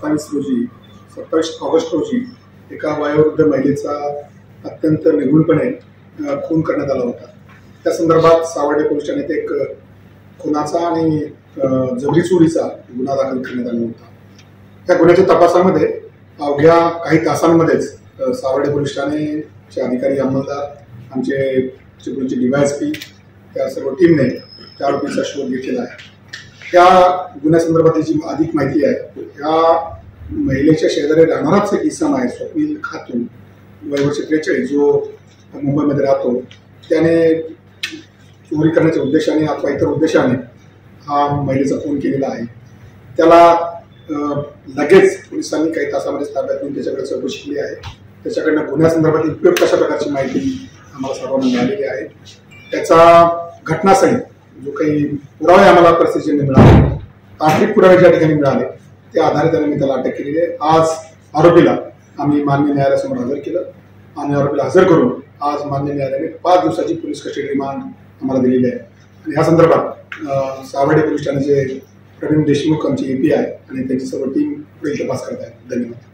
रोजी 27 ऑगस्ट रोजी एका वयोवृद्ध महिलेचा अत्यंत निगूढपणे खून करण्यात आला होता। त्या संदर्भात सावर्डे पोलीस ठाण्यात एक खुनाचा आणि जबरी चोरीचा गुन्हा दाखल करण्यात आला होता। त्या गुन्ह्याच्या तपासामध्ये अवघ्या काही तासांमध्येच सावर्डे पोलीस ठाणेचे अधिकारी अंमलदार, आमचे चिपळूणचे DYSP त्या सर्व टीमने त्या आरोपीचा शोध घेतलेला आहे। त्या गुन्ह्यासंदर्भात जी अधिक माहिती आहे, या महिलेच्या शेजारी राहणाराच एक इसम आहे स्वप्नील खातून, वय वर्ष 43, जो मुंबईमध्ये राहतो। त्याने चोरी करण्याच्या उद्देशाने अथवा इतर उद्देशाने हा महिलेचा खून केलेला आहे। त्याला लगेच पोलिसांनी काही तासामध्ये ताब्यात घेऊन त्याच्याकडे चौकशी केली आहे। त्याच्याकडनं गुन्ह्यासंदर्भात उपयुक्त अशा प्रकारची माहिती आम्हाला सर्वांना मिळालेली आहे। त्याचा घटनास्थळी जो काही पुरावे आम्हाला परिस्थितीने मिळाले, तांत्रिक पुरावे ज्या ठिकाणी मिळाले त्या आधारे त्यांनी त्याला अटक केलेली आहे। आज आरोपीला आम्ही मान्य न्यायालयासमोर हजर केलं आणि आरोपीला हजर करून आज मान्य न्यायालयाने 5 दिवसाची पोलीस कस्टडी रिमांड आम्हाला दिलेली आहे। आणि या संदर्भात सावर्डे पोलीस ठाण्याचे प्रवीण देशमुख आमची API आणि त्यांची सर्व टीम पुढील तपास करत आहेत। धन्यवाद।